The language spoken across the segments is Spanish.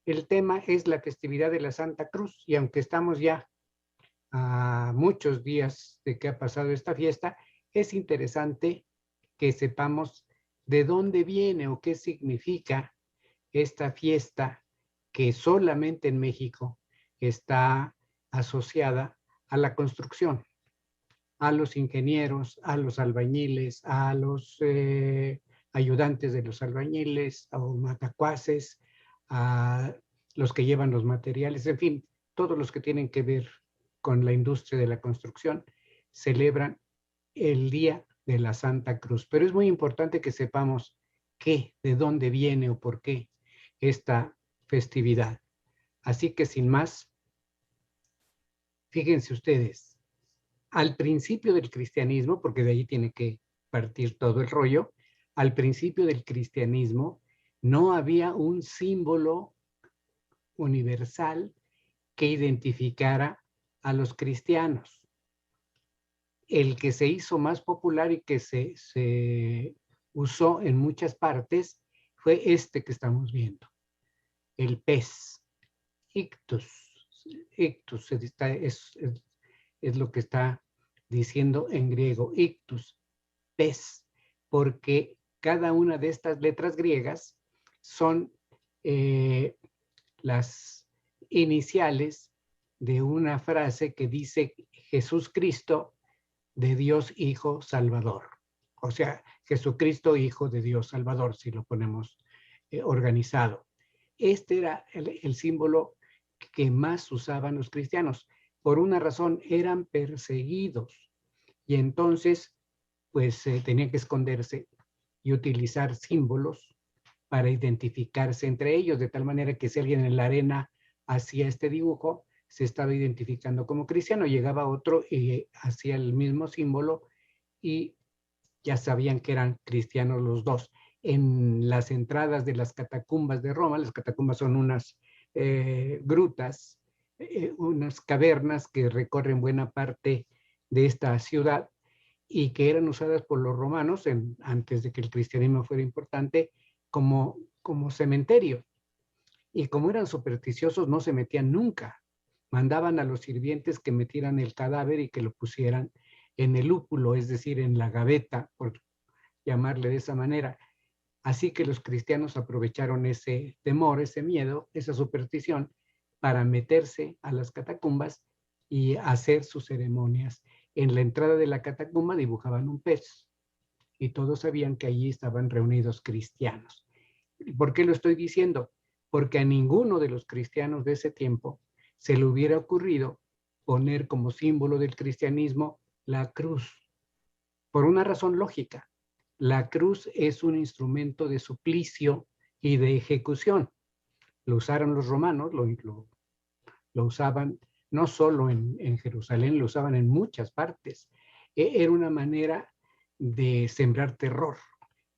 el tema es la festividad de la Santa Cruz, y aunque estamos ya a muchos días de que ha pasado esta fiesta, es interesante que sepamos de dónde viene o qué significa esta fiesta que solamente en México está asociada a la construcción, a los ingenieros, a los albañiles, a los ayudantes de los albañiles, a los matacuaces, a los que llevan los materiales, en fin, todos los que tienen que ver con la industria de la construcción, celebran el Día de la Santa Cruz. Pero es muy importante que sepamos qué, de dónde viene o por qué esta festividad. Así que sin más, fíjense ustedes, al principio del cristianismo, porque de ahí tiene que partir todo el rollo, al principio del cristianismo no había un símbolo universal que identificara a los cristianos. El que se hizo más popular y que se usó en muchas partes fue este que estamos viendo, el pez, ictus. Ictus es lo que está diciendo en griego, ictus, pez, porque cada una de estas letras griegas son las iniciales de una frase que dice Jesús Cristo de Dios Hijo Salvador. O sea, Jesucristo Hijo de Dios Salvador, si lo ponemos organizado. Este era el símbolo que más usaban los cristianos. Por una razón, eran perseguidos y entonces pues tenían que esconderse y utilizar símbolos para identificarse entre ellos, de tal manera que si alguien en la arena hacía este dibujo, se estaba identificando como cristiano. Llegaba otro y hacía el mismo símbolo y ya sabían que eran cristianos los dos. En las entradas de las catacumbas de Roma, las catacumbas son unas grutas, unas cavernas que recorren buena parte de esta ciudad y que eran usadas por los romanos antes de que el cristianismo fuera importante como cementerio. Y como eran supersticiosos, no se metían nunca. Mandaban a los sirvientes que metieran el cadáver y que lo pusieran en el lúpulo, es decir, en la gaveta, por llamarle de esa manera. Así que los cristianos aprovecharon ese temor, ese miedo, esa superstición, para meterse a las catacumbas y hacer sus ceremonias. En la entrada de la catacumba dibujaban un pez y todos sabían que allí estaban reunidos cristianos. ¿Por qué lo estoy diciendo? Porque a ninguno de los cristianos de ese tiempo se le hubiera ocurrido poner como símbolo del cristianismo la cruz, por una razón lógica. La cruz es un instrumento de suplicio y de ejecución. Lo usaron los romanos, lo usaban no solo en Jerusalén, lo usaban en muchas partes. Era una manera de sembrar terror,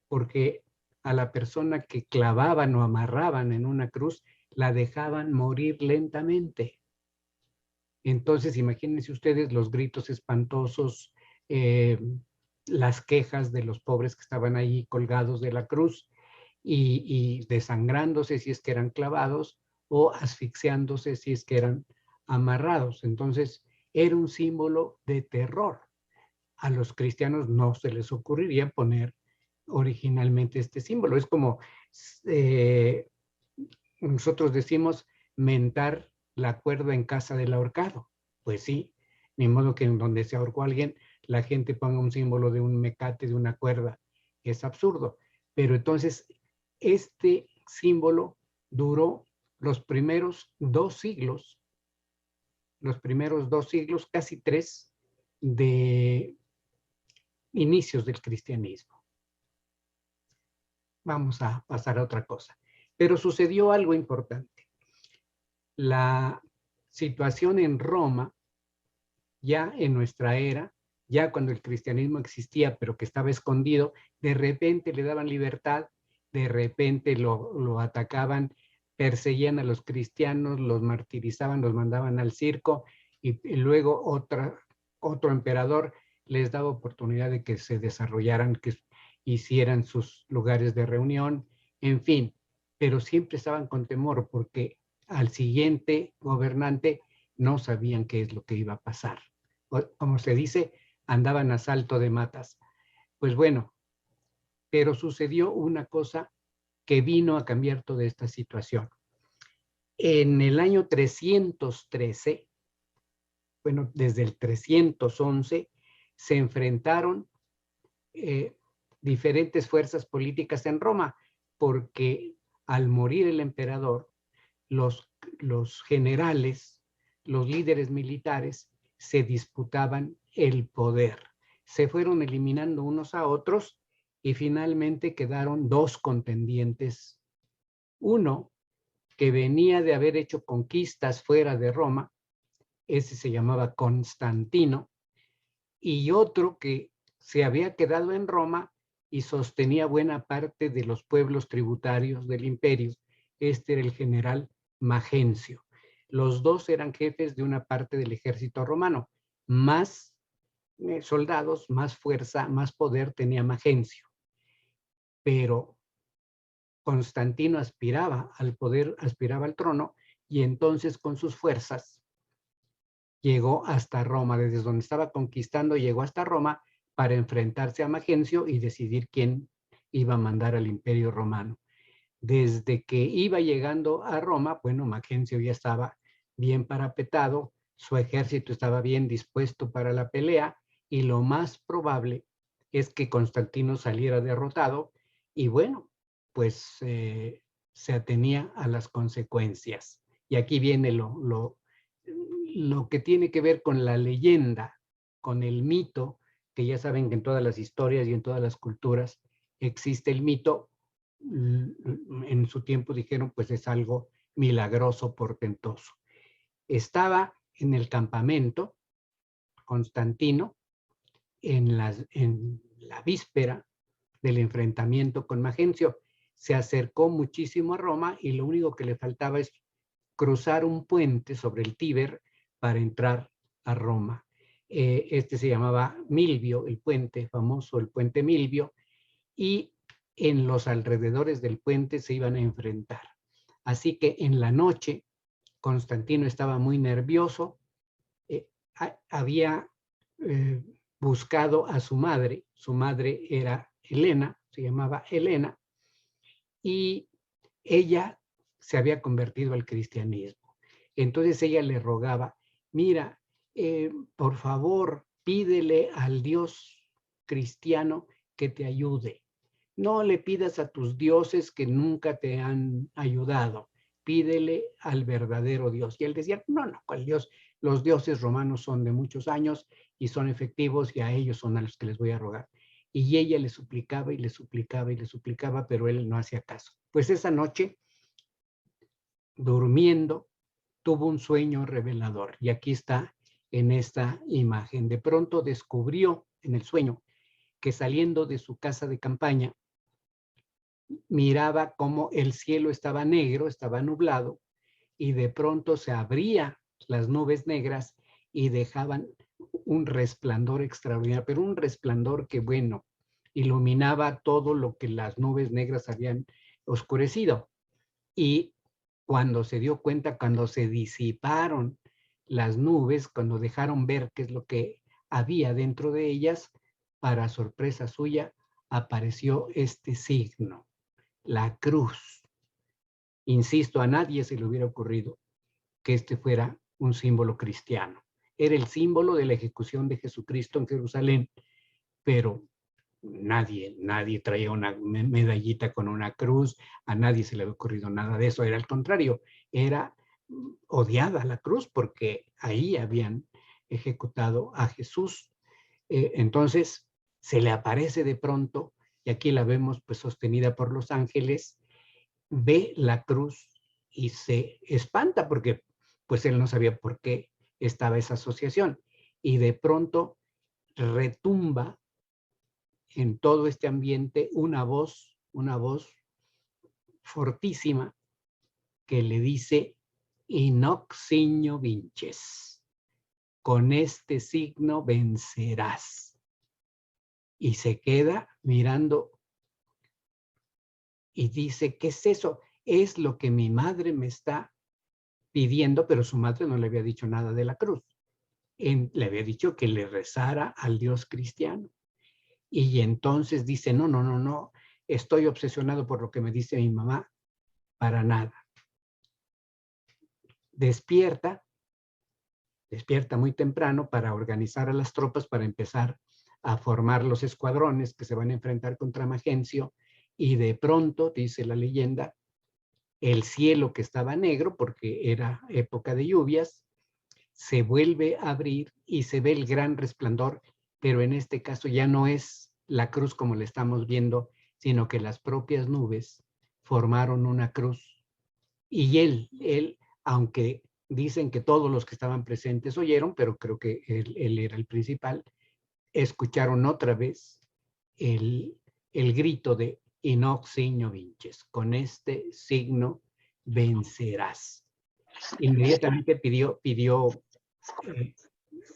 porque a la persona que clavaban o amarraban en una cruz, la dejaban morir lentamente. Entonces, imagínense ustedes los gritos espantosos, eh, las quejas de los pobres que estaban ahí colgados de la cruz y desangrándose si es que eran clavados o asfixiándose si es que eran amarrados. Entonces, era un símbolo de terror. A los cristianos no se les ocurriría poner originalmente este símbolo. Es como eh, nosotros decimos mentar la cuerda en casa del ahorcado. Pues sí, ni modo que en donde se ahorcó alguien la gente ponga un símbolo de un mecate, de una cuerda. Es absurdo. Pero entonces, este símbolo duró los primeros 2 siglos, casi 3, de inicios del cristianismo. Vamos a pasar a otra cosa. Pero sucedió algo importante. La situación en Roma, ya en nuestra era, ya cuando el cristianismo existía, pero que estaba escondido, de repente le daban libertad, de repente lo atacaban, perseguían a los cristianos, los martirizaban, los mandaban al circo y luego otro emperador les daba oportunidad de que se desarrollaran, que hicieran sus lugares de reunión, en fin. pero siempre estaban con temor porque al siguiente gobernante no sabían qué es lo que iba a pasar. Como se dice, andaban a salto de matas. Pues bueno, pero sucedió una cosa que vino a cambiar toda esta situación. En el año 313, bueno, desde el 311, se enfrentaron diferentes fuerzas políticas en Roma, porque al morir el emperador, los generales, los líderes militares, se disputaban el poder. Se fueron eliminando unos a otros y finalmente quedaron dos contendientes. Uno que venía de haber hecho conquistas fuera de Roma, ese se llamaba Constantino, y otro que se había quedado en Roma y sostenía buena parte de los pueblos tributarios del imperio. Este era el general Magencio. Los dos eran jefes de una parte del ejército romano. Más soldados, más fuerza, más poder tenía Magencio. Pero Constantino aspiraba al poder, aspiraba al trono, y entonces con sus fuerzas llegó hasta Roma. Desde donde estaba conquistando, llegó hasta Roma para enfrentarse a Magencio y decidir quién iba a mandar al imperio romano. Desde que iba llegando a Roma, bueno, Magencio ya estaba bien parapetado, su ejército estaba bien dispuesto para la pelea, y lo más probable es que Constantino saliera derrotado, y bueno, pues se atenía a las consecuencias. Y aquí viene lo que tiene que ver con la leyenda, con el mito, que ya saben que en todas las historias y en todas las culturas existe el mito. En su tiempo dijeron, pues es algo milagroso, portentoso. Estaba en el campamento Constantino en la víspera del enfrentamiento con Magencio. Se acercó muchísimo a Roma y lo único que le faltaba es cruzar un puente sobre el Tíber para entrar a Roma. Este se llamaba Milvio, el puente famoso, el puente Milvio, y en los alrededores del puente se iban a enfrentar. Así que en la noche, Constantino estaba muy nervioso, había buscado a su madre era Helena, se llamaba Helena, y ella se había convertido al cristianismo. Entonces ella le rogaba, mira, por favor, pídele al Dios cristiano que te ayude. No le pidas a tus dioses que nunca te han ayudado. Pídele al verdadero Dios. Y él decía, no, ¿cuál Dios? Los dioses romanos son de muchos años y son efectivos, y a ellos son a los que les voy a rogar. Y ella le suplicaba y le suplicaba y le suplicaba, pero él no hacía caso. Pues esa noche, durmiendo, tuvo un sueño revelador. Y aquí está en esta imagen. De pronto descubrió en el sueño que saliendo de su casa de campaña, miraba cómo el cielo estaba negro, estaba nublado, y de pronto se abrían las nubes negras y dejaban un resplandor extraordinario, pero un resplandor que, bueno, iluminaba todo lo que las nubes negras habían oscurecido. Y cuando se dio cuenta, cuando se disiparon las nubes, cuando dejaron ver qué es lo que había dentro de ellas, para sorpresa suya, apareció este signo, la cruz. Insisto, a nadie se le hubiera ocurrido que este fuera un símbolo cristiano. Era el símbolo de la ejecución de Jesucristo en Jerusalén, pero nadie traía una medallita con una cruz, a nadie se le había ocurrido nada de eso. Era al contrario, era odiada la cruz porque ahí habían ejecutado a Jesús. Entonces se le aparece de pronto, y aquí la vemos pues sostenida por los ángeles, ve la cruz y se espanta porque pues él no sabía por qué estaba esa asociación, y de pronto retumba en todo este ambiente una voz fortísima que le dice: Inoc signo vinces, con este signo vencerás. Y se queda mirando y dice, ¿qué es eso? es lo que mi madre me está pidiendo, pero su madre no le había dicho nada de la cruz. Le había dicho que le rezara al Dios cristiano. Y entonces dice, no, no, no, no, estoy obsesionado por lo que me dice mi mamá, para nada. Despierta muy temprano para organizar a las tropas, para empezar a formar los escuadrones que se van a enfrentar contra Magencio, y de pronto, dice la leyenda, el cielo, que estaba negro porque era época de lluvias, se vuelve a abrir y se ve el gran resplandor, pero en este caso ya no es la cruz como la estamos viendo, sino que las propias nubes formaron una cruz. Y él, aunque dicen que todos los que estaban presentes oyeron, pero creo que él era el principal, escucharon otra vez el grito de Inoc signo vinces, con este signo vencerás. Inmediatamente pidió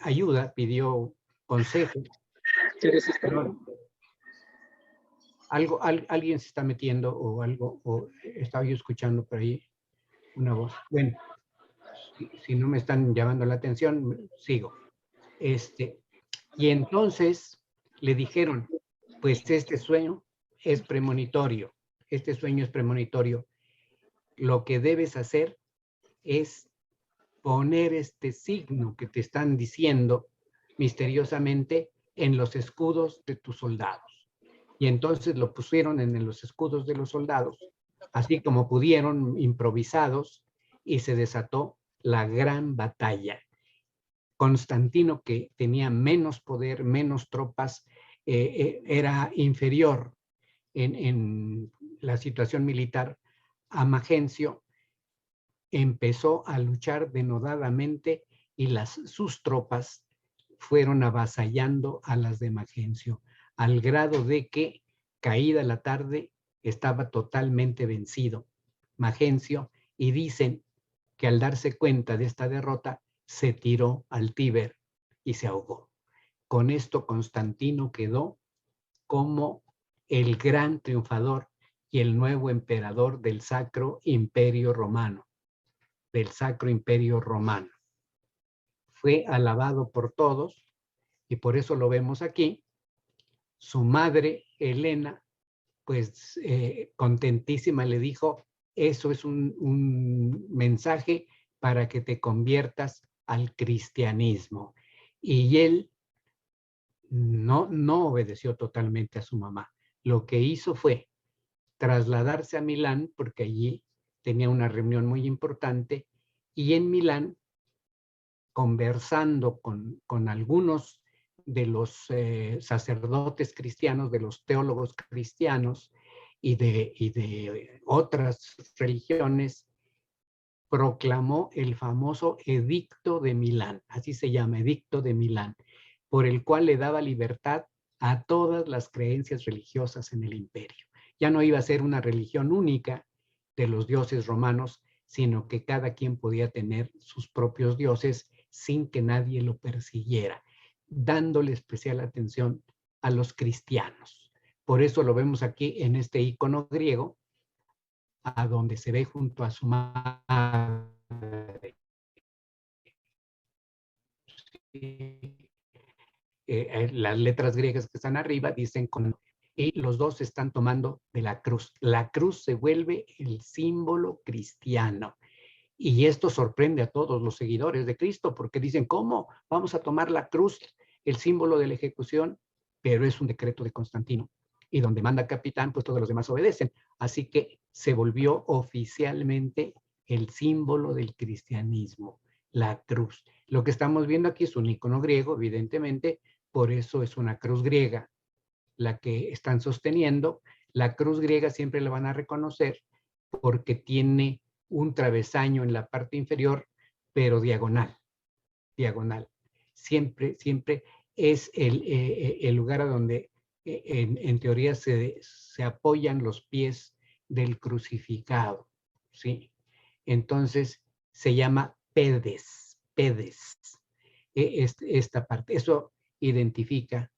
ayuda, pidió consejo. Pero alguien se está metiendo o algo, o estaba yo escuchando por ahí una voz. Bueno, si no me están llamando la atención, sigo. Y entonces le dijeron, pues este sueño es premonitorio, este sueño es premonitorio. Lo que debes hacer es poner este signo que te están diciendo misteriosamente en los escudos de tus soldados. Y entonces lo pusieron en los escudos de los soldados, así como pudieron, improvisados, y se desató la gran batalla. Constantino, que tenía menos poder, menos tropas, era inferior en la situación militar a Magencio, empezó a luchar denodadamente y sus tropas fueron avasallando a las de Magencio, al grado de que, caída la tarde, estaba totalmente vencido Magencio, y dicen que al darse cuenta de esta derrota, se tiró al Tíber y se ahogó. Con esto Constantino quedó como el gran triunfador y el nuevo emperador del Sacro Imperio Romano. Fue alabado por todos y por eso lo vemos aquí. Su madre, Helena, pues contentísima, le dijo, eso es un mensaje para que te conviertas al cristianismo. Y él no obedeció totalmente a su mamá. Lo que hizo fue trasladarse a Milán, porque allí tenía una reunión muy importante, y en Milán, conversando con algunos de los sacerdotes cristianos, de los teólogos cristianos y de otras religiones, proclamó el famoso Edicto de Milán, así se llama, Edicto de Milán, por el cual le daba libertad a todas las creencias religiosas en el imperio. Ya no iba a ser una religión única de los dioses romanos, sino que cada quien podía tener sus propios dioses sin que nadie lo persiguiera, dándole especial atención a los cristianos. Por eso lo vemos aquí en este icono griego, a donde se ve junto a su madre. Las letras griegas que están arriba dicen y los dos están tomando de la cruz. La cruz se vuelve el símbolo cristiano. Y esto sorprende a todos los seguidores de Cristo, porque dicen, ¿cómo vamos a tomar la cruz, el símbolo de la ejecución? Pero es un decreto de Constantino. Y donde manda capitán, pues todos los demás obedecen. Así que se volvió oficialmente el símbolo del cristianismo, la cruz. Lo que estamos viendo aquí es un icono griego, evidentemente, por eso es una cruz griega la que están sosteniendo. La cruz griega siempre la van a reconocer porque tiene un travesaño en la parte inferior, pero diagonal. Siempre es el lugar a donde en teoría se apoyan los pies del crucificado, ¿sí? Entonces se llama pedes, esta parte. Eso identifica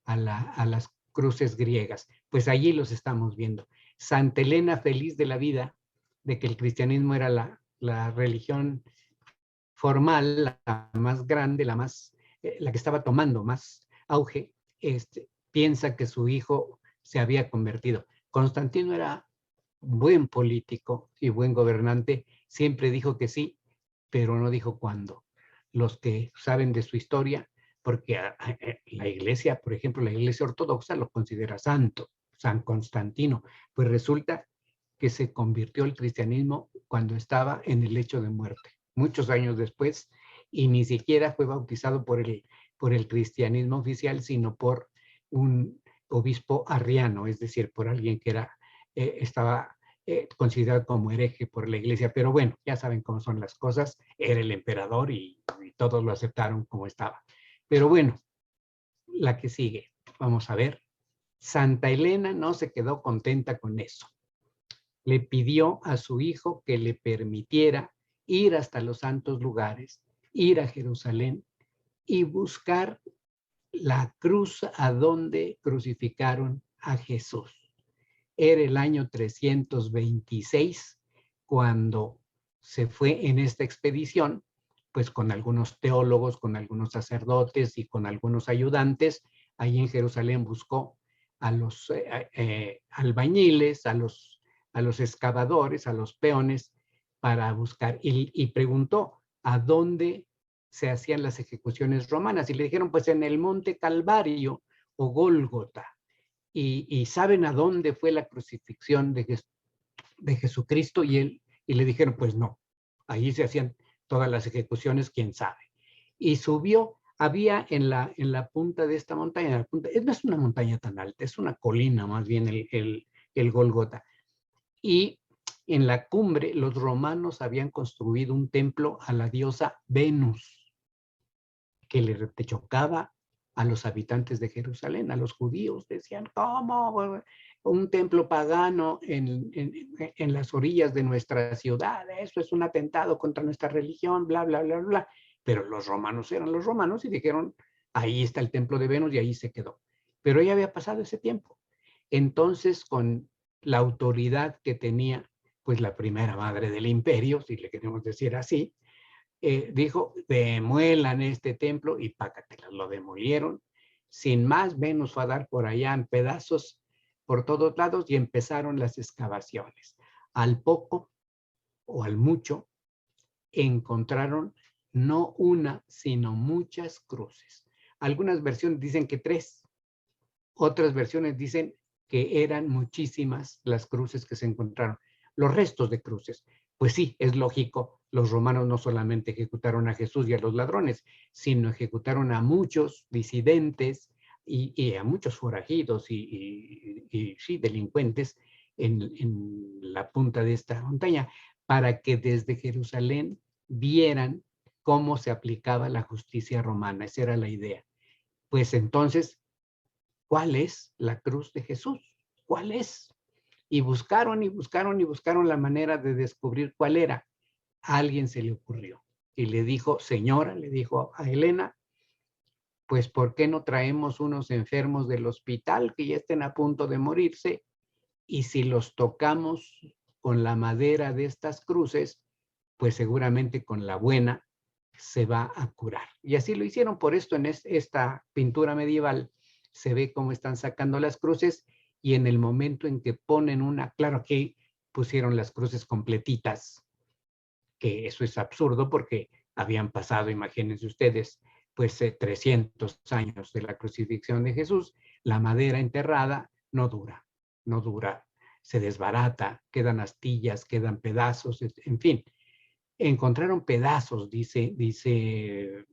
a las cruces griegas. Pues allí los estamos viendo. Santa Elena, feliz de la vida, de que el cristianismo era la religión formal, la más grande, la que estaba tomando más auge, piensa que su hijo se había convertido. Constantino era buen político y buen gobernante, siempre dijo que sí, pero no dijo cuándo. Los que saben de su historia, porque la iglesia, por ejemplo, la iglesia ortodoxa lo considera santo, San Constantino, pues resulta que se convirtió al cristianismo cuando estaba en el lecho de muerte, muchos años después, y ni siquiera fue bautizado por el cristianismo oficial, sino por un obispo arriano, es decir, por alguien que estaba considerado como hereje por la iglesia. Pero bueno, ya saben cómo son las cosas, era el emperador y todos lo aceptaron como estaba. Pero bueno, la que sigue, vamos a ver. Santa Elena no se quedó contenta con eso. Le pidió a su hijo que le permitiera ir hasta los santos lugares, ir a Jerusalén y buscar la cruz a donde crucificaron a Jesús. Era el año 326 cuando se fue en esta expedición, pues con algunos teólogos, con algunos sacerdotes y con algunos ayudantes. Ahí en Jerusalén buscó a los albañiles, a los excavadores, a los peones, para buscar, y preguntó a dónde se hacían las ejecuciones romanas, y le dijeron, pues en el monte Calvario o Gólgota. Y saben a dónde fue la crucifixión de Jesucristo, y le dijeron, pues no, ahí se hacían todas las ejecuciones, quién sabe. Y subió, había en la punta de esta montaña, no es una montaña tan alta, es una colina más bien el Gólgota. Y en la cumbre los romanos habían construido un templo a la diosa Venus, que le chocaba a los habitantes de Jerusalén, a los judíos. Decían, ¿cómo un templo pagano en las orillas de nuestra ciudad? Eso es un atentado contra nuestra religión, bla, bla, bla, bla. Pero los romanos eran los romanos y dijeron, ahí está el templo de Venus, y ahí se quedó. Pero ya había pasado ese tiempo. Entonces, con la autoridad que tenía, pues la primera madre del imperio, si le queremos decir así, dijo, demuelan este templo, y pácatelas, lo demolieron. Sin más, Venus fue a dar por allá en pedazos por todos lados y empezaron las excavaciones. Al poco o al mucho encontraron no una, sino muchas cruces. Algunas versiones dicen que 3, otras versiones dicen que eran muchísimas las cruces que se encontraron, los restos de cruces. Pues sí, es lógico, los romanos no solamente ejecutaron a Jesús y a los ladrones, sino ejecutaron a muchos disidentes y a muchos forajidos y sí, delincuentes en la punta de esta montaña, para que desde Jerusalén vieran cómo se aplicaba la justicia romana. Esa era la idea. Pues entonces, ¿cuál es la cruz de Jesús? ¿Cuál es? Y buscaron y buscaron y buscaron la manera de descubrir cuál era. A alguien se le ocurrió y le dijo, señora, le dijo a Elena, pues ¿por qué no traemos unos enfermos del hospital que ya estén a punto de morirse? Y si los tocamos con la madera de estas cruces, pues seguramente con la buena se va a curar. Y así lo hicieron. Por esto en esta pintura medieval se ve cómo están sacando las cruces, y en el momento en que ponen una, claro que pusieron las cruces completitas, que eso es absurdo porque habían pasado, imagínense ustedes, pues 300 años de la crucifixión de Jesús. La madera enterrada no dura, se desbarata, quedan astillas, quedan pedazos, en fin. Encontraron pedazos, dice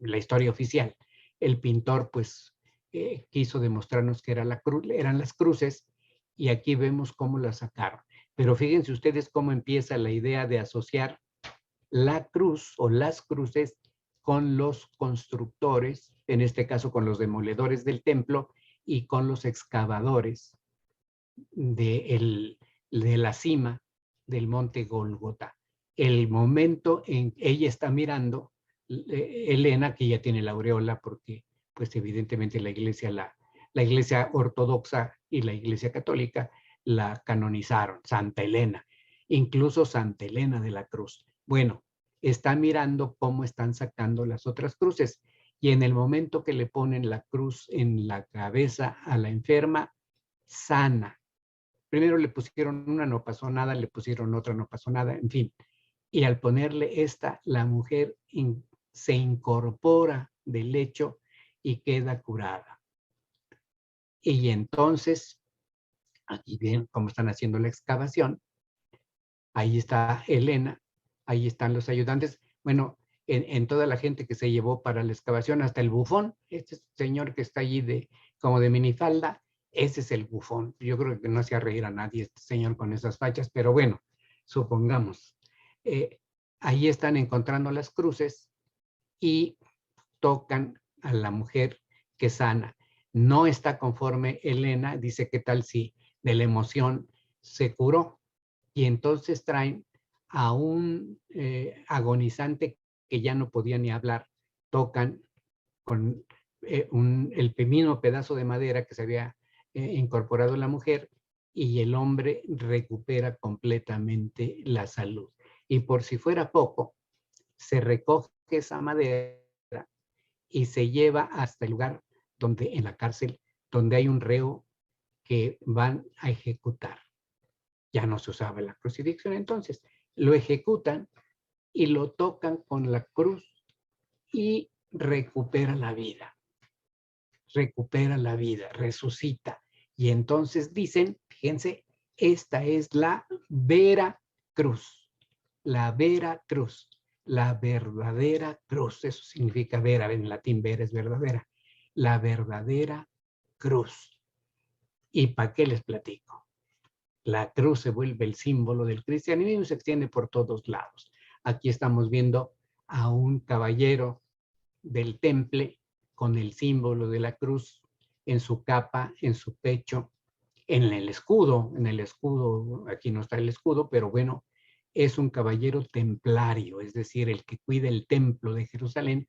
la historia oficial. El pintor pues quiso demostrarnos que eran las cruces, y aquí vemos cómo las sacaron. Pero fíjense ustedes cómo empieza la idea de asociar la cruz o las cruces con los constructores, en este caso con los demoledores del templo y con los excavadores de la cima del monte Gólgota. El momento en que ella está mirando, Elena, que ya tiene la aureola, porque pues evidentemente la iglesia ortodoxa y la iglesia católica la canonizaron, Santa Elena. incluso Santa Elena de la Cruz. Bueno, está mirando cómo están sacando las otras cruces y en el momento que le ponen la cruz en la cabeza a la enferma, sana. Primero le pusieron una, no pasó nada, le pusieron otra, no pasó nada, en fin. Y al ponerle esta, la mujer se incorpora del lecho y queda curada. Y entonces, aquí ven cómo están haciendo la excavación. Ahí está Elena, ahí están los ayudantes. Bueno, en toda la gente que se llevó para la excavación, hasta el bufón, este señor que está allí como de minifalda, ese es el bufón. Yo creo que no hacía reír a nadie este señor con esas fachas, pero bueno, supongamos. Ahí están encontrando las cruces y tocan a la mujer que sana. No está conforme Elena, dice, ¿qué tal si de la emoción se curó? Y entonces traen a un agonizante que ya no podía ni hablar, tocan con el mismo pedazo de madera que se había incorporado la mujer y el hombre recupera completamente la salud. Y por si fuera poco, se recoge esa madera y se lleva hasta el lugar donde, en la cárcel, donde hay un reo que van a ejecutar. Ya no se usaba la crucifixión, entonces lo ejecutan y lo tocan con la cruz y recupera la vida, resucita. Y entonces dicen, fíjense, esta es la vera cruz, la vera cruz, la verdadera cruz. Eso significa vera, en latín vera es verdadera, la verdadera cruz. ¿Y para qué les platico? La cruz se vuelve el símbolo del cristianismo y se extiende por todos lados. Aquí estamos viendo a un caballero del temple con el símbolo de la cruz en su capa, en su pecho, en el escudo, aquí no está el escudo, pero bueno, es un caballero templario, es decir, el que cuida el templo de Jerusalén,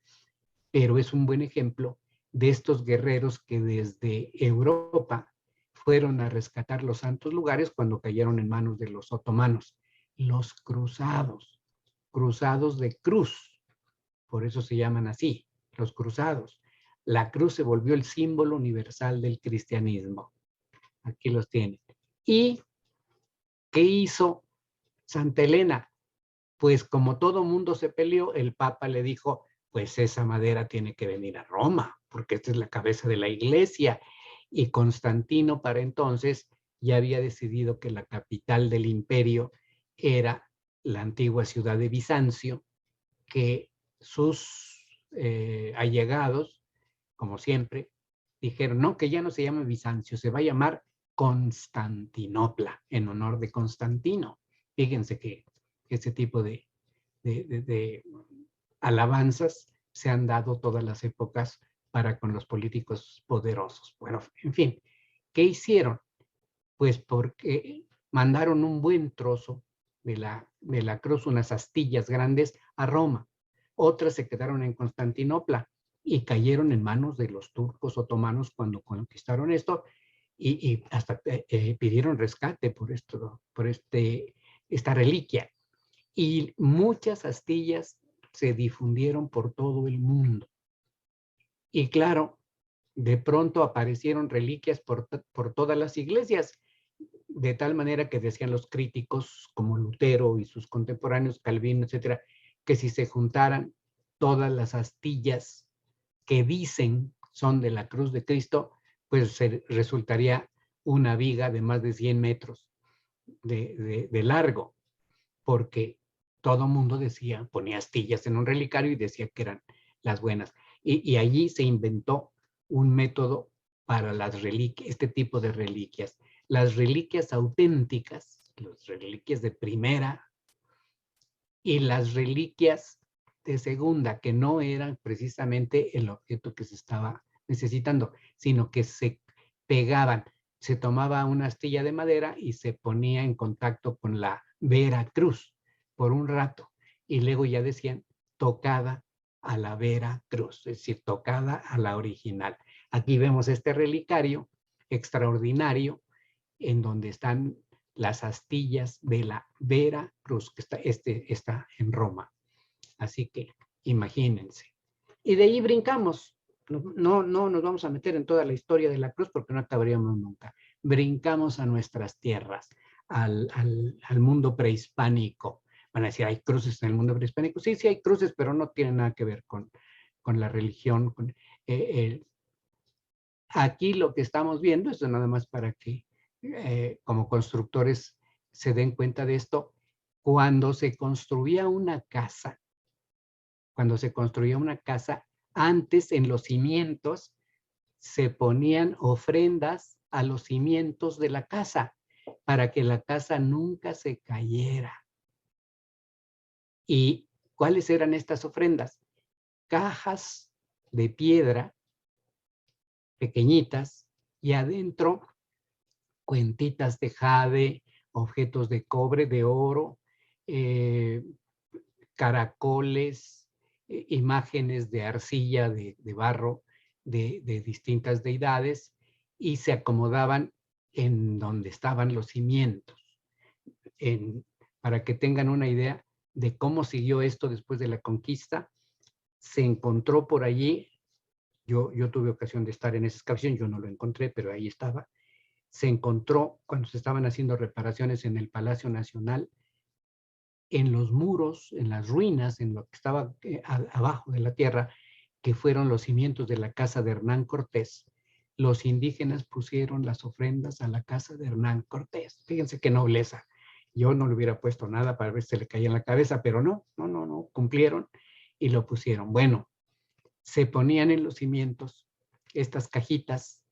pero es un buen ejemplo de estos guerreros que desde Europa fueron a rescatar los santos lugares cuando cayeron en manos de los otomanos, los cruzados, cruzados de cruz, por eso se llaman así, los cruzados. La cruz se volvió el símbolo universal del cristianismo. Aquí los tienen. ¿Y qué hizo Santa Elena? Pues como todo mundo se peleó, el Papa le dijo, pues esa madera tiene que venir a Roma, porque esta es la cabeza de la iglesia. Y Constantino para entonces ya había decidido que la capital del imperio era la antigua ciudad de Bizancio, que sus allegados, como siempre, dijeron, no, que ya no se llame Bizancio, se va a llamar Constantinopla, en honor de Constantino. Fíjense que ese tipo de alabanzas se han dado todas las épocas para con los políticos poderosos. Bueno, en fin, ¿qué hicieron? Pues porque mandaron un buen trozo de la cruz, unas astillas grandes, a Roma. Otras se quedaron en Constantinopla y cayeron en manos de los turcos otomanos cuando conquistaron esto y hasta pidieron rescate por esta reliquia. Y muchas astillas se difundieron por todo el mundo. Y claro, de pronto aparecieron reliquias por todas las iglesias, de tal manera que decían los críticos como Lutero y sus contemporáneos, Calvino, etcétera, que si se juntaran todas las astillas que dicen son de la cruz de Cristo, pues resultaría una viga de más de 100 metros de largo, porque todo mundo decía, ponía astillas en un relicario y decía que eran las buenas. Y allí se inventó un método para las reliquias, este tipo de reliquias. Las reliquias auténticas, las reliquias de primera y las reliquias de segunda, que no eran precisamente el objeto que se estaba necesitando, sino que se pegaban. Se tomaba una astilla de madera y se ponía en contacto con la vera cruz por un rato y luego ya decían tocada a la vera cruz, es decir, tocada a la original. Aquí vemos este relicario extraordinario en donde están las astillas de la Vera Cruz, que está en Roma. Así que imagínense. Y de ahí brincamos. No nos vamos a meter en toda la historia de la cruz porque no acabaríamos nunca. Brincamos a nuestras tierras, al mundo prehispánico. Van a decir, ¿hay cruces en el mundo prehispánico? Sí, sí hay cruces, pero no tienen nada que ver con la religión. Aquí lo que estamos viendo, esto nada más para que como constructores se den cuenta de esto, cuando se construía una casa, antes en los cimientos se ponían ofrendas a los cimientos de la casa para que la casa nunca se cayera. ¿Y cuáles eran estas ofrendas? Cajas de piedra pequeñitas y adentro cuentitas de jade, objetos de cobre, de oro, caracoles, imágenes de arcilla, de barro, de distintas deidades, y se acomodaban en donde estaban los cimientos. Para que tengan una idea de cómo siguió esto después de la conquista, se encontró por allí, yo tuve ocasión de estar en esa excavación, yo no lo encontré, pero ahí estaba, se encontró cuando se estaban haciendo reparaciones en el Palacio Nacional, en los muros, en las ruinas, en lo que estaba abajo de la tierra, que fueron los cimientos de la casa de Hernán Cortés. Los indígenas pusieron las ofrendas a la casa de Hernán Cortés. Fíjense qué nobleza. Yo no le hubiera puesto nada para ver si se le caía en la cabeza, pero no, cumplieron y lo pusieron. Bueno, se ponían en los cimientos estas cajitas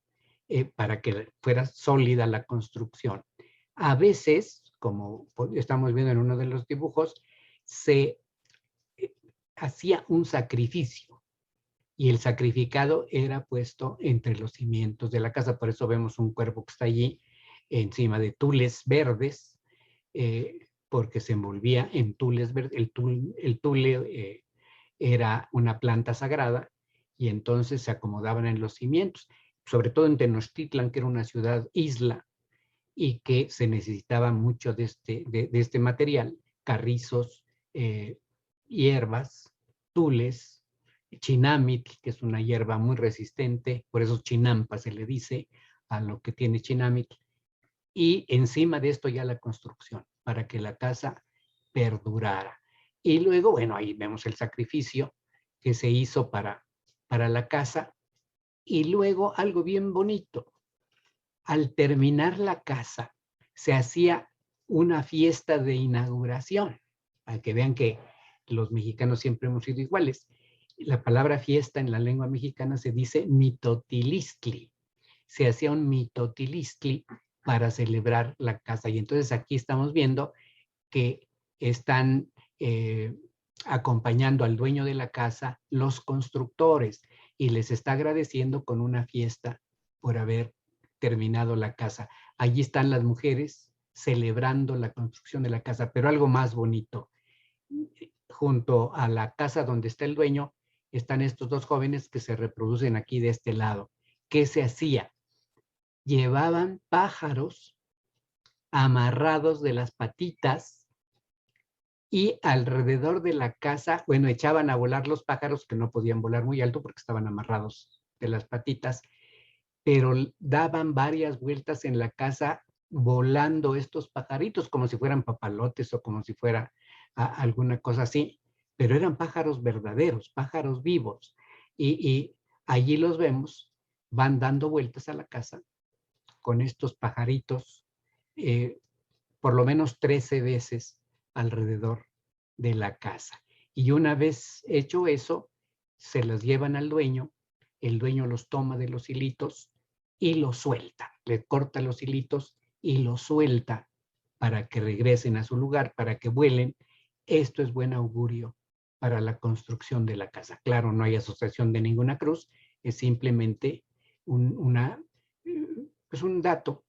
para que fuera sólida la construcción. A veces, como estamos viendo en uno de los dibujos, se hacía un sacrificio y el sacrificado era puesto entre los cimientos de la casa. Por eso vemos un cuerpo que está allí encima de tules verdes, porque se envolvía en tules verdes. El tule era una planta sagrada y entonces se acomodaban en los cimientos, sobre todo en Tenochtitlan, que era una ciudad isla y que se necesitaba mucho de este material, carrizos, hierbas, tules, chinamil, que es una hierba muy resistente, por eso chinampa se le dice a lo que tiene chinamil, y encima de esto ya la construcción, para que la casa perdurara. Y luego, bueno, ahí vemos el sacrificio que se hizo para la casa, y luego algo bien bonito. Al terminar la casa, se hacía una fiesta de inauguración, para que vean que los mexicanos siempre hemos sido iguales. La palabra fiesta en la lengua mexicana se dice mitotilistli. Se hacía un mitotilistli para celebrar la casa. Y entonces aquí estamos viendo que están acompañando al dueño de la casa los constructores y les está agradeciendo con una fiesta por haber terminado la casa. Allí están las mujeres celebrando la construcción de la casa, pero algo más bonito. Junto a la casa donde está el dueño están estos dos jóvenes que se reproducen aquí de este lado. ¿Qué se hacía? Llevaban pájaros amarrados de las patitas y alrededor de la casa, bueno, echaban a volar los pájaros que no podían volar muy alto porque estaban amarrados de las patitas, pero daban varias vueltas en la casa volando estos pajaritos como si fueran papalotes o como si fuera alguna cosa así, pero eran pájaros verdaderos, pájaros vivos. Y allí los vemos, van dando vueltas a la casa con estos pajaritos, por lo menos 13 veces alrededor de la casa. Y una vez hecho eso, se las llevan al dueño, el dueño los toma de los hilitos y los suelta, le corta los hilitos y los suelta para que regresen a su lugar, para que vuelen. Esto es buen augurio para la construcción de la casa. Claro, no hay asociación de ninguna cruz, es simplemente un dato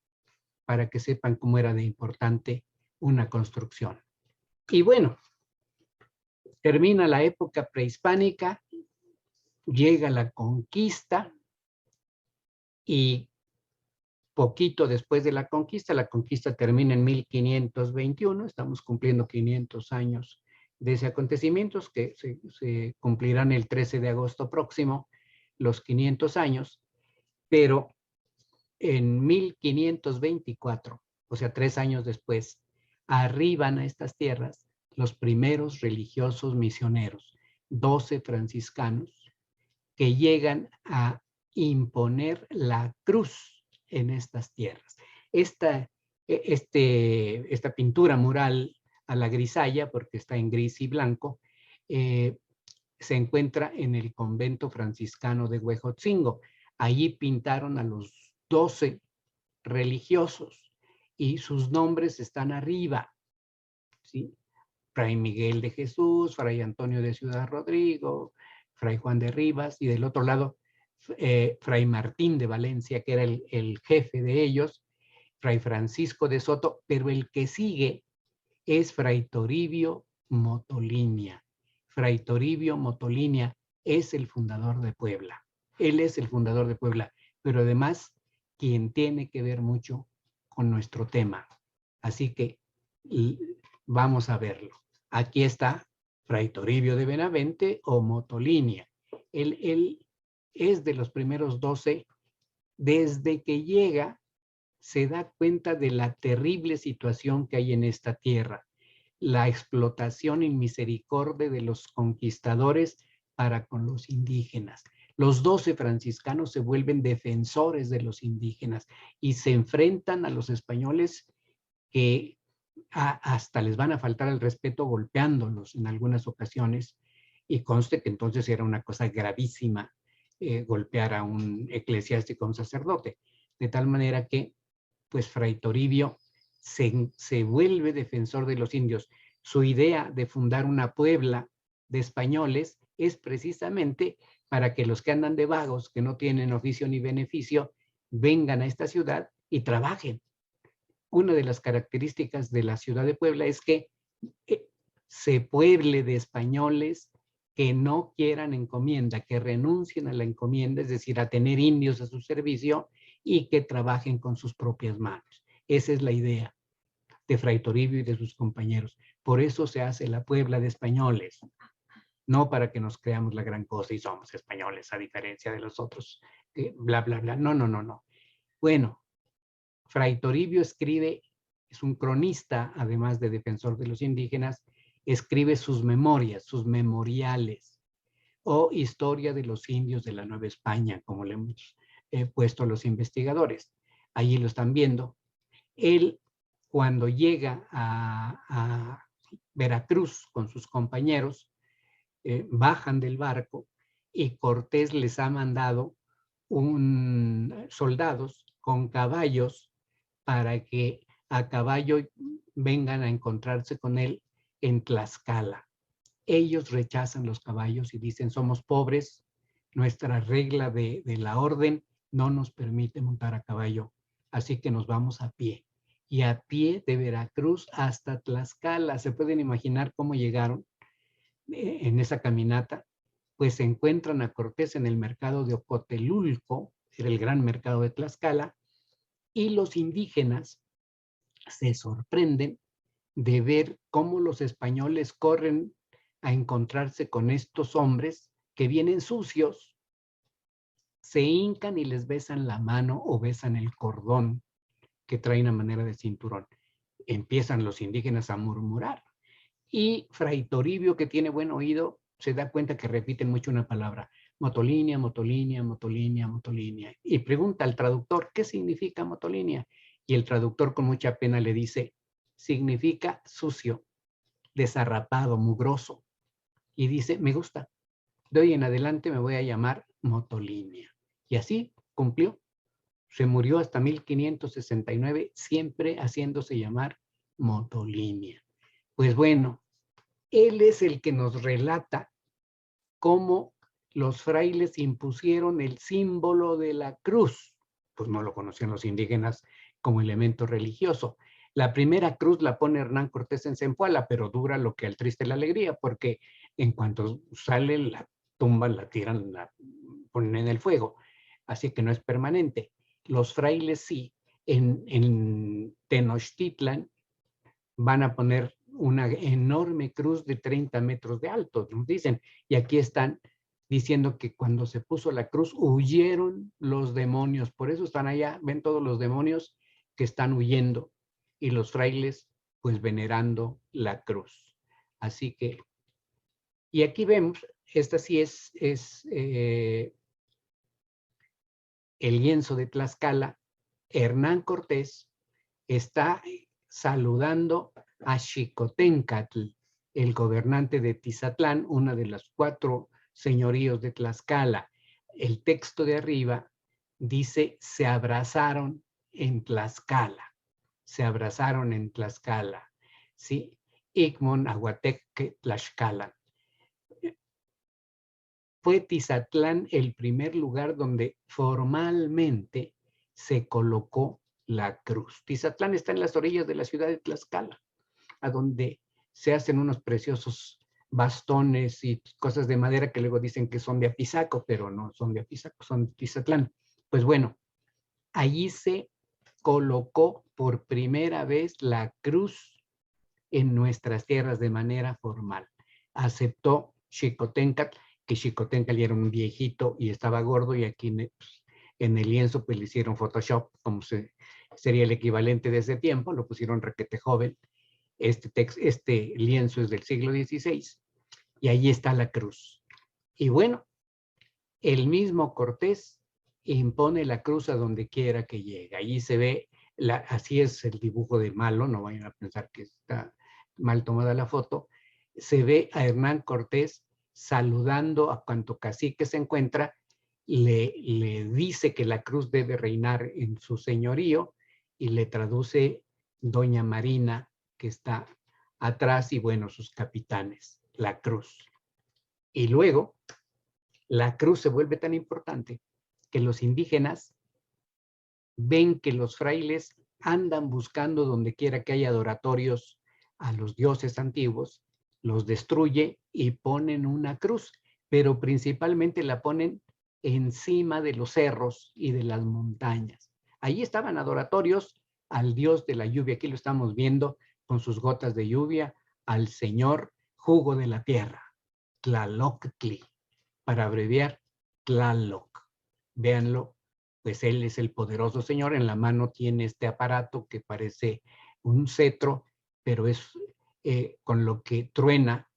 para que sepan cómo era de importante una construcción. Y bueno, termina la época prehispánica, llega la conquista y poquito después de la conquista termina en 1521, estamos cumpliendo 500 años de ese acontecimiento, que se cumplirán el 13 de agosto próximo, los 500 años, pero en 1524, o sea, 3 años después, arriban a estas tierras los primeros religiosos misioneros, 12 franciscanos, que llegan a imponer la cruz en estas tierras. Esta pintura mural a la grisalla, porque está en gris y blanco, se encuentra en el convento franciscano de Huejotzingo. Allí pintaron a los 12 religiosos y sus nombres están arriba, ¿sí? Fray Miguel de Jesús, Fray Antonio de Ciudad Rodrigo, Fray Juan de Rivas, y del otro lado, Fray Martín de Valencia, que era el jefe de ellos, Fray Francisco de Soto, pero el que sigue es Fray Toribio Motolinia. Fray Toribio Motolinia es el fundador de Puebla. Él es el fundador de Puebla, pero además quien tiene que ver mucho con nuestro tema. Así que vamos a verlo. Aquí está Fray Toribio de Benavente o Motolinia. Él es de los primeros 12. Desde que llega, se da cuenta de la terrible situación que hay en esta tierra, la explotación y misericordia de los conquistadores para con los indígenas. Los 12 franciscanos se vuelven defensores de los indígenas y se enfrentan a los españoles que hasta les van a faltar el respeto golpeándolos en algunas ocasiones, y conste que entonces era una cosa gravísima golpear a un eclesiástico, a un sacerdote, de tal manera que pues Fray Toribio se vuelve defensor de los indios. Su idea de fundar una Puebla de españoles es precisamente para que los que andan de vagos, que no tienen oficio ni beneficio, vengan a esta ciudad y trabajen. Una de las características de la ciudad de Puebla es que se pueble de españoles que no quieran encomienda, que renuncien a la encomienda, es decir, a tener indios a su servicio y que trabajen con sus propias manos. Esa es la idea de Fray Toribio y de sus compañeros. Por eso se hace la Puebla de españoles, no para que nos creamos la gran cosa y somos españoles a diferencia de los otros, bla, bla, bla. No, no, no, no. Bueno, Fray Toribio escribe, es un cronista, además de defensor de los indígenas, escribe sus memorias, sus memoriales, o historia de los indios de la Nueva España, como le hemos puesto a los investigadores. Allí lo están viendo. Él, cuando llega a Veracruz con sus compañeros, bajan del barco y Cortés les ha mandado soldados con caballos para que a caballo vengan a encontrarse con él en Tlaxcala. Ellos rechazan los caballos y dicen, somos pobres, nuestra regla de la orden no nos permite montar a caballo, así que nos vamos a pie. Y a pie de Veracruz hasta Tlaxcala. ¿Se pueden imaginar cómo llegaron en esa caminata? Pues se encuentran a Cortés en el mercado de Ocotelulco, era el gran mercado de Tlaxcala, y los indígenas se sorprenden de ver cómo los españoles corren a encontrarse con estos hombres que vienen sucios, se hincan y les besan la mano o besan el cordón que traen a manera de cinturón. Empiezan los indígenas a murmurar y Fray Toribio, que tiene buen oído, se da cuenta que repiten mucho una palabra, motolinia, motolinia, motolinia, motolinia, y pregunta al traductor, ¿qué significa motolinia? Y el traductor con mucha pena le dice, significa sucio, desarrapado, mugroso. Y dice, me gusta, de hoy en adelante me voy a llamar Motolinia. Y así cumplió. Se murió hasta 1569, siempre haciéndose llamar Motolinia. Pues bueno, él es el que nos relata cómo los frailes impusieron el símbolo de la cruz. Pues no lo conocían los indígenas como elemento religioso. La primera cruz la pone Hernán Cortés en Zempoala, pero dura lo que al triste la alegría, porque en cuanto sale la tumba, la tiran, la ponen en el fuego. Así que no es permanente. Los frailes sí. En Tenochtitlan van a poner una enorme cruz de 30 metros de alto, nos dicen. Y aquí están diciendo que cuando se puso la cruz huyeron los demonios. Por eso están allá, ven todos los demonios que están huyendo y los frailes pues venerando la cruz. Así que, y aquí vemos, esta sí es el lienzo de Tlaxcala. Hernán Cortés está saludando a Xicoténcatl, el gobernante de Tizatlán, una de las 4 señoríos de Tlaxcala. El texto de arriba dice, se abrazaron en Tlaxcala, se abrazaron en Tlaxcala, ¿sí? Icmon Aguateque Tlaxcala. Fue Tizatlán el primer lugar donde formalmente se colocó la cruz. Tizatlán está en las orillas de la ciudad de Tlaxcala, a donde se hacen unos preciosos bastones y cosas de madera que luego dicen que son de Apizaco, pero no son de Apizaco, son de Tizatlán. Pues bueno, allí se colocó por primera vez la cruz en nuestras tierras de manera formal. Aceptó Xicoténcatl, que Xicoténcatl era un viejito y estaba gordo, y aquí en el lienzo pues le hicieron Photoshop, como sería el equivalente de ese tiempo, lo pusieron requete joven. Este lienzo es del siglo XVI y ahí está la cruz. Y bueno, el mismo Cortés impone la cruz a donde quiera que llegue. Allí se ve, así es el dibujo de malo, no vayan a pensar que está mal tomada la foto. Se ve a Hernán Cortés saludando a cuanto cacique se encuentra, le dice que la cruz debe reinar en su señorío y le traduce doña Marina, que está atrás, y bueno, sus capitanes, la cruz. Y luego, la cruz se vuelve tan importante que los indígenas ven que los frailes andan buscando donde quiera que haya adoratorios a los dioses antiguos, los destruye y ponen una cruz, pero principalmente la ponen encima de los cerros y de las montañas. Allí estaban adoratorios al dios de la lluvia, aquí lo estamos viendo con sus gotas de lluvia, al señor jugo de la tierra, Tlaloctli, para abreviar Tlaloc. Véanlo, pues él es el poderoso señor, en la mano tiene este aparato que parece un cetro, pero es con lo que truena,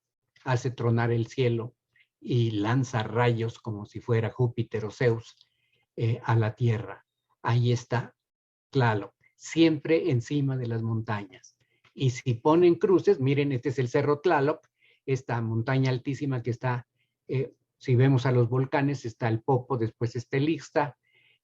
hace tronar el cielo y lanza rayos como si fuera Júpiter o Zeus a la tierra. Ahí está Tlaloc, siempre encima de las montañas. Y si ponen cruces, miren, este es el Cerro Tlaloc, esta montaña altísima que está, si vemos a los volcanes, está el Popo, después está el Ixta,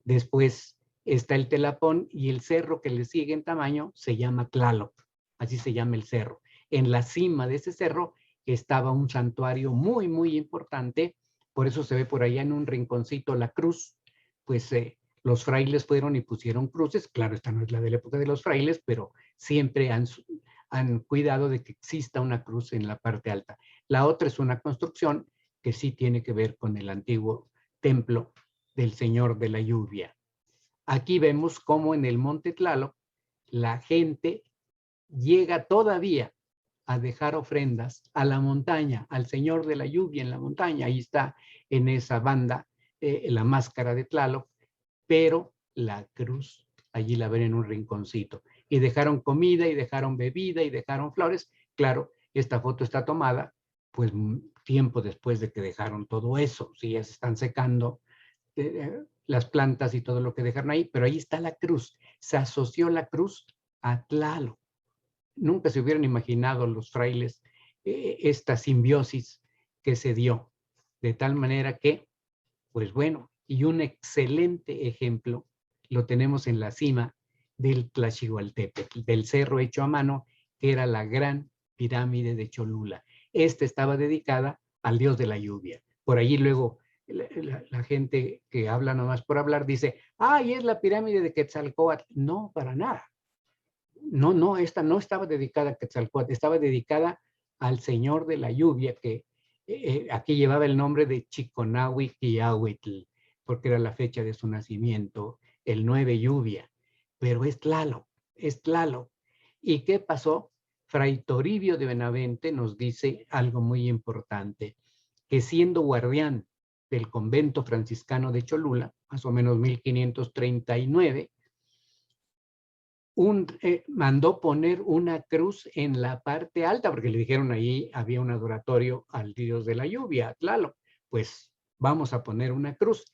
después está el Telapón, y el cerro que le sigue en tamaño se llama Tlaloc, así se llama el cerro. En la cima de ese cerro estaba un santuario muy, muy importante, por eso se ve por allá en un rinconcito la cruz, pues los frailes fueron y pusieron cruces. Claro, esta no es la de la época de los frailes, pero siempre han cuidado de que exista una cruz en la parte alta. La otra es una construcción que sí tiene que ver con el antiguo templo del Señor de la Lluvia. Aquí vemos cómo en el Monte Tlaloc la gente llega todavía a dejar ofrendas a la montaña, al Señor de la Lluvia en la montaña. Ahí está en esa banda la máscara de Tlaloc, pero la cruz allí la ven en un rinconcito. Y dejaron comida, y dejaron bebida, y dejaron flores. Claro, esta foto está tomada pues tiempo después de que dejaron todo eso. Sí, ya se están secando las plantas y todo lo que dejaron ahí, pero ahí está la cruz. Se asoció la cruz a Tlaloc. Nunca se hubieran imaginado los frailes esta simbiosis que se dio, de tal manera que, pues bueno, y un excelente ejemplo lo tenemos en la cima del Tlaxihualtepetl, del cerro hecho a mano, que era la gran pirámide de Cholula. Esta estaba dedicada al dios de la lluvia. Por allí luego la gente que habla nomás por hablar dice, ¡ay, es la pirámide de Quetzalcóatl! No, para nada. No, esta no estaba dedicada a Quetzalcóatl, estaba dedicada al señor de la lluvia, que aquí llevaba el nombre de Chiconahui Quiahuitl, porque era la fecha de su nacimiento, el 9 lluvia. pero es Tlaloc, es Tlaloc. ¿Y qué pasó? Fray Toribio de Benavente nos dice algo muy importante, que siendo guardián del convento franciscano de Cholula, más o menos 1539, mandó poner una cruz en la parte alta, porque le dijeron ahí había un adoratorio al dios de la lluvia, Tlaloc. Pues vamos a poner una cruz.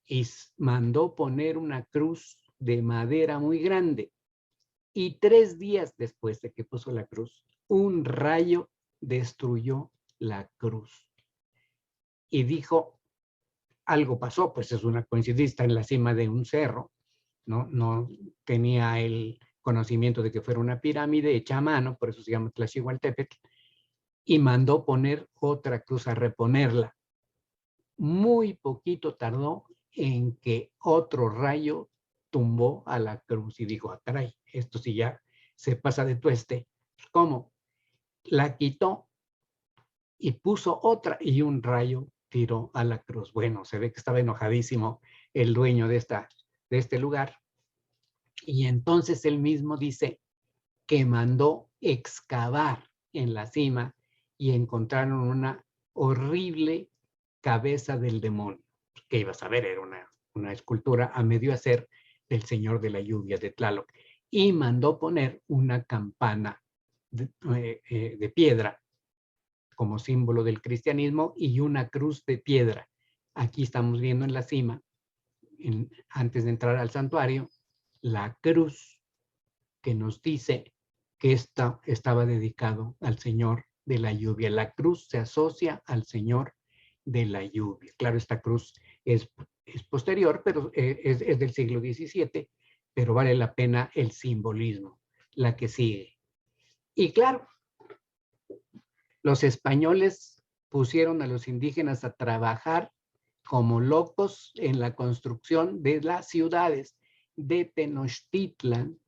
Y mandó poner una cruz de madera muy grande. Y 3 días después de que puso la cruz, un rayo destruyó la cruz. Y dijo, algo pasó, pues es una coincidencia en la cima de un cerro, no tenía el conocimiento de que fuera una pirámide hecha a mano, por eso se llama Tlaxihualtepetl, y mandó poner otra cruz a reponerla. Muy poquito tardó en que otro rayo tumbó a la cruz y dijo, ah, caray, esto sí ya se pasa de tueste. ¿Cómo? La quitó y puso otra y un rayo tiró a la cruz. Bueno, se ve que estaba enojadísimo el dueño de este lugar. Y entonces él mismo dice que mandó excavar en la cima y encontraron una horrible cabeza del demonio. ¿Qué ibas a ver? Era una escultura a medio hacer del Señor de la Lluvia de Tlaloc. Y mandó poner una campana de piedra como símbolo del cristianismo y una cruz de piedra. Aquí estamos viendo en la cima, antes de entrar al santuario, la cruz que nos dice que estaba dedicado al Señor de la lluvia. La cruz se asocia al Señor de la lluvia. Claro, esta cruz es posterior, pero es del siglo XVII, pero vale la pena el simbolismo, la que sigue. Y claro, los españoles pusieron a los indígenas a trabajar como locos en la construcción de las ciudades de Tenochtitlan,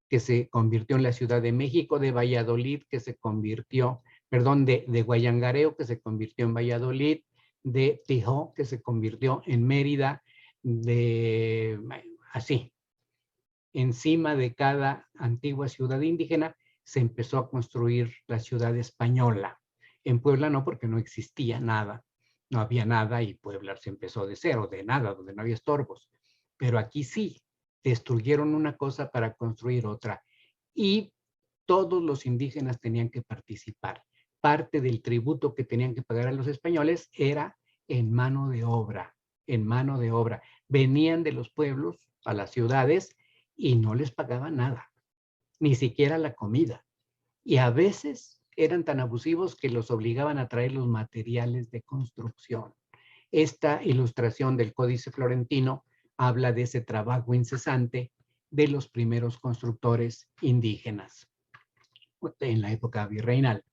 que se convirtió en la Ciudad de México, de Valladolid, que se convirtió, perdón, de Guayangareo, que se convirtió en Valladolid, de Tijó, que se convirtió en Mérida, así. Encima de cada antigua ciudad indígena se empezó a construir la ciudad española. En Puebla no, porque no existía nada, no había nada y Puebla se empezó de cero, de nada, donde no había estorbos. Pero aquí sí, destruyeron una cosa para construir otra. Y todos los indígenas tenían que participar. Parte del tributo que tenían que pagar a los españoles era en mano de obra, en mano de obra. Venían de los pueblos a las ciudades y no les pagaban nada, ni siquiera la comida. Y a veces eran tan abusivos que los obligaban a traer los materiales de construcción. Esta ilustración del Códice Florentino habla de ese trabajo incesante de los primeros constructores indígenas en la época virreinal.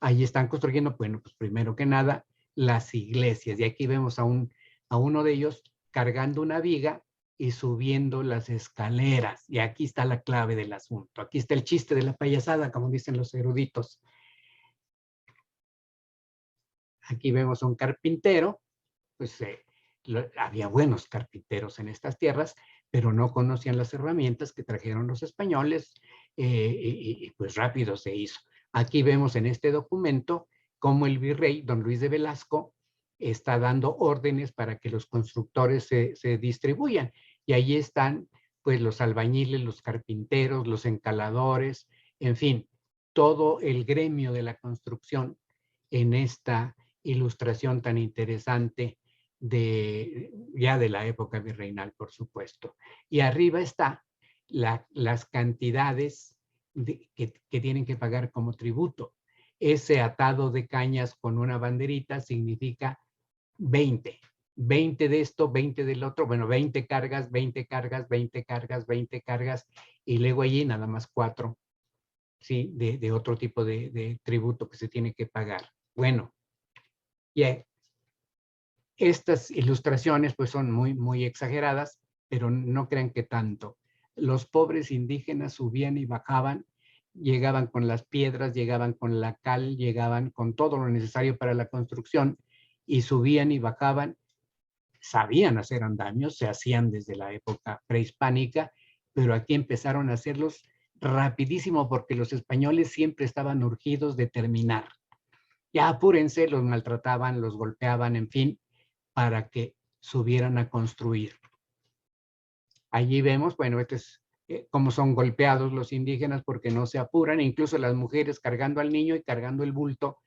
Ahí están construyendo, bueno, pues primero que nada, las iglesias. Y aquí vemos a uno de ellos cargando una viga y subiendo las escaleras. Y aquí está la clave del asunto. Aquí está el chiste de la payasada, como dicen los eruditos. Aquí vemos a un carpintero, pues había buenos carpinteros en estas tierras, pero no conocían las herramientas que trajeron los españoles y pues rápido se hizo. Aquí vemos en este documento cómo el virrey, don Luis de Velasco, está dando órdenes para que los constructores se distribuyan. Y ahí están pues los albañiles, los carpinteros, los encaladores, en fin, todo el gremio de la construcción en esta ilustración tan interesante ya de la época virreinal, por supuesto. Y arriba está las cantidades que tienen que pagar como tributo. Ese atado de cañas con una banderita significa 20. 20 de esto, 20 del otro, bueno, 20 cargas, 20 cargas, 20 cargas, 20 cargas, y luego allí nada más 4, ¿sí? De otro tipo de tributo que se tiene que pagar. Bueno, y estas ilustraciones pues son muy, muy exageradas, pero no crean que tanto. Los pobres indígenas subían y bajaban, llegaban con las piedras, llegaban con la cal, llegaban con todo lo necesario para la construcción y subían y bajaban. Sabían hacer andamios, se hacían desde la época prehispánica, pero aquí empezaron a hacerlos rapidísimo porque los españoles siempre estaban urgidos de terminar. Ya apúrense, los maltrataban, los golpeaban, en fin, para que subieran a construir. Allí vemos, bueno, esto es cómo son golpeados los indígenas porque no se apuran, incluso las mujeres cargando al niño y cargando el bulto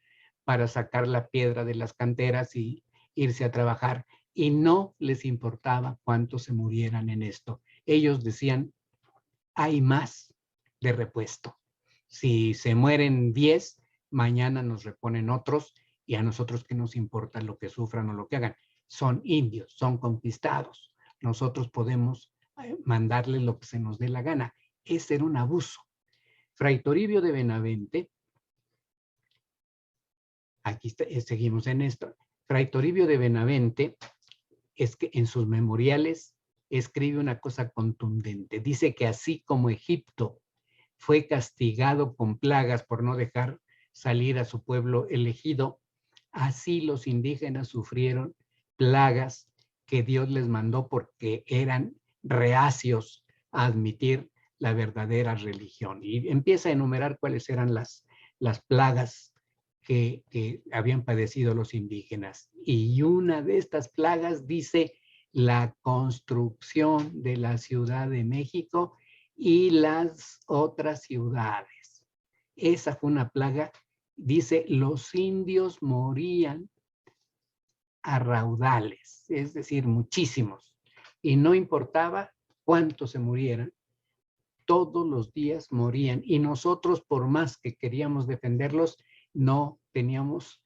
para sacar la piedra de las canteras y irse a trabajar. Y no les importaba cuántos se murieran en esto. Ellos decían, hay más de repuesto. Si se mueren 10, mañana nos reponen otros y a nosotros qué nos importa lo que sufran o lo que hagan. Son indios, son conquistados. Nosotros podemos mandarles lo que se nos dé la gana. Ese era un abuso. Fray Toribio de Benavente, aquí seguimos en esto. Fray Toribio de Benavente es que en sus memoriales escribe una cosa contundente. Dice que así como Egipto fue castigado con plagas por no dejar salir a su pueblo elegido, así los indígenas sufrieron plagas que Dios les mandó porque eran reacios a admitir la verdadera religión. Y empieza a enumerar cuáles eran las plagas que habían padecido los indígenas. Y una de estas plagas dice la construcción de la Ciudad de México y las otras ciudades. Esa fue una plaga. Dice, los indios morían a raudales, es decir, muchísimos. Y no importaba cuántos se murieran, todos los días morían. Y nosotros, por más que queríamos defenderlos, no éramos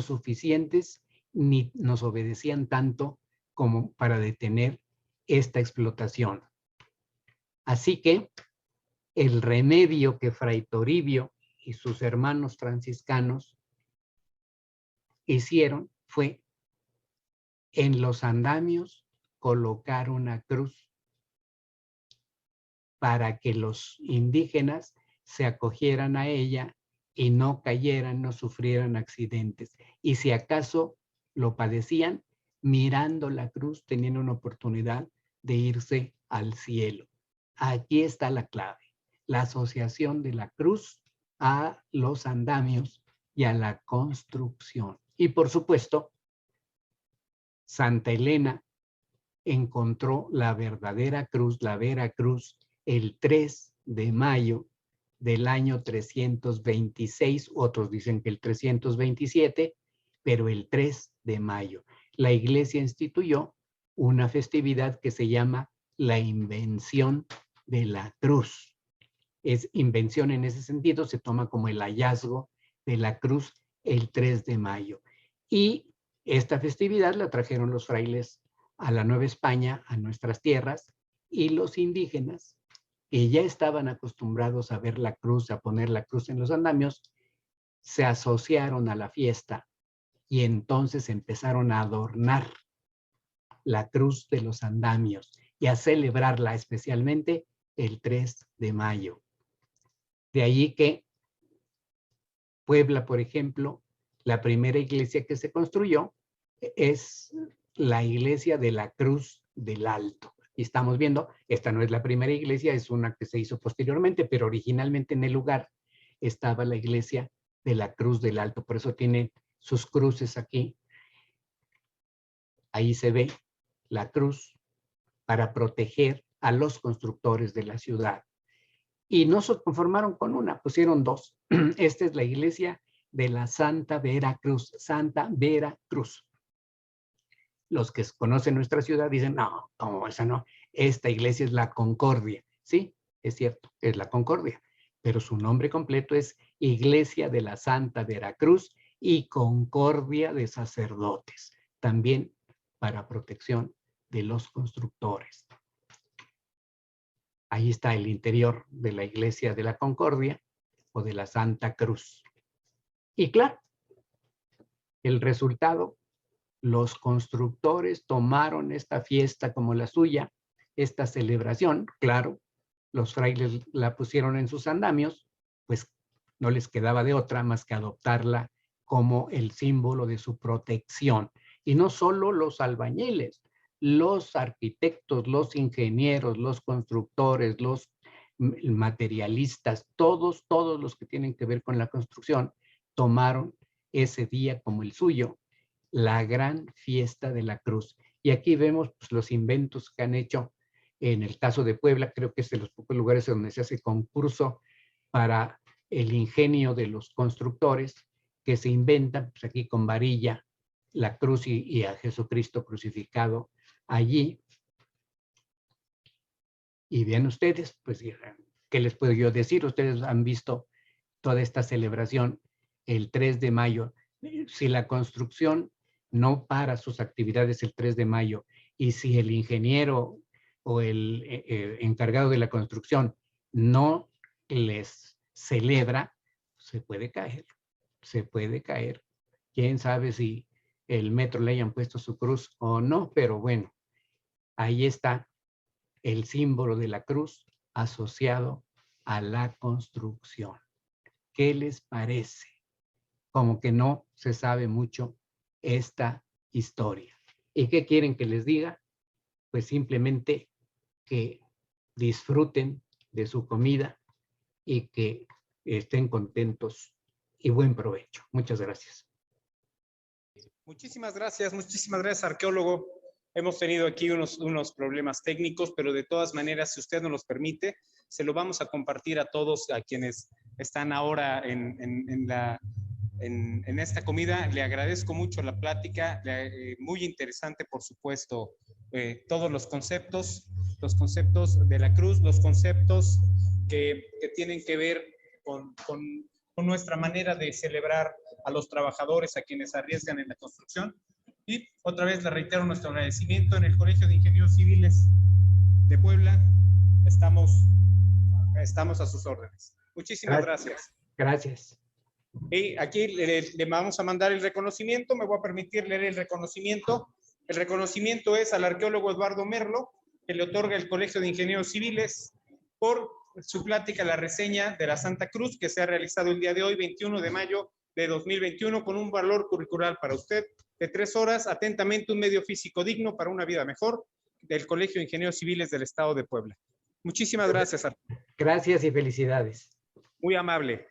suficientes ni nos obedecían tanto como para detener esta explotación. Así que el remedio que Fray Toribio y sus hermanos franciscanos hicieron fue en los andamios colocar una cruz para que los indígenas se acogieran a ella y no cayeran, no sufrieran accidentes. Y si acaso lo padecían, mirando la cruz tenían una oportunidad de irse al cielo. Aquí está la clave, la asociación de la cruz a los andamios y a la construcción. Y por supuesto, Santa Elena encontró la verdadera cruz, la Vera Cruz, el 3 de mayo del año 326, otros dicen que el 327, pero el 3 de mayo. La Iglesia instituyó una festividad que se llama la Invención de la Cruz. Es invención en ese sentido, se toma como el hallazgo de la cruz el 3 de mayo. Y esta festividad la trajeron los frailes a la Nueva España, a nuestras tierras, y los indígenas, que ya estaban acostumbrados a ver la cruz, a poner la cruz en los andamios, se asociaron a la fiesta y entonces empezaron a adornar la cruz de los andamios y a celebrarla especialmente el 3 de mayo. De allí que Puebla, por ejemplo, la primera iglesia que se construyó es la iglesia de la Cruz del Alto. Y estamos viendo, esta no es la primera iglesia, es una que se hizo posteriormente, pero originalmente en el lugar estaba la iglesia de la Cruz del Alto. Por eso tiene sus cruces aquí. Ahí se ve la cruz para proteger a los constructores de la ciudad. Y no se conformaron con una, pusieron dos. Esta es la iglesia de la Santa Vera Cruz, Santa Vera Cruz. Los que conocen nuestra ciudad dicen, no, ¿cómo esa no? Esta iglesia es la Concordia. Sí, es cierto, es la Concordia, pero su nombre completo es Iglesia de la Santa Veracruz y Concordia de Sacerdotes, también para protección de los constructores. Ahí está el interior de la Iglesia de la Concordia o de la Santa Cruz. Y claro, el resultado, los constructores tomaron esta fiesta como la suya, esta celebración, claro, los frailes la pusieron en sus andamios, pues no les quedaba de otra más que adoptarla como el símbolo de su protección. Y no solo los albañiles, los arquitectos, los ingenieros, los constructores, los materialistas, todos los que tienen que ver con la construcción, tomaron ese día como el suyo, la gran fiesta de la cruz. Y aquí vemos pues, los inventos que han hecho. En el caso de Puebla, creo que es de los pocos lugares donde se hace concurso para el ingenio de los constructores que se inventan, pues aquí con varilla, la cruz y a Jesucristo crucificado allí. Y bien ustedes, pues, ¿qué les puedo yo decir? Ustedes han visto toda esta celebración el 3 de mayo. Si la construcción no para sus actividades el 3 de mayo y si el ingeniero o el encargado de la construcción no les celebra, se puede caer, se puede caer. Quién sabe si el metro le hayan puesto su cruz o no, pero bueno, ahí está el símbolo de la cruz asociado a la construcción. ¿Qué les parece? Como que no se sabe mucho esta historia. ¿Y qué quieren que les diga? Pues simplemente que disfruten de su comida y que estén contentos y buen provecho. Muchas gracias. Muchísimas gracias, arqueólogo. Hemos tenido aquí unos problemas técnicos, pero de todas maneras, si usted nos los permite, se lo vamos a compartir a todos, a quienes están ahora en esta comida. Le agradezco mucho la plática, muy interesante, por supuesto, todos los conceptos de la cruz, los conceptos que tienen que ver con nuestra manera de celebrar a los trabajadores, a quienes arriesgan en la construcción. Y otra vez le reitero nuestro agradecimiento. En el Colegio de Ingenieros Civiles de Puebla estamos a sus órdenes. Muchísimas gracias. Gracias. Y aquí le vamos a mandar el reconocimiento. Me voy a permitir leer el reconocimiento. El reconocimiento es al arqueólogo Eduardo Merlo, que le otorga el Colegio de Ingenieros Civiles por su plática, la reseña de la Santa Cruz, que se ha realizado el día de hoy, 21 de mayo de 2021, con un valor curricular para usted de 3 horas. Atentamente, un medio físico digno para una vida mejor, del Colegio de Ingenieros Civiles del Estado de Puebla. Muchísimas gracias. Gracias y felicidades. Muy amable.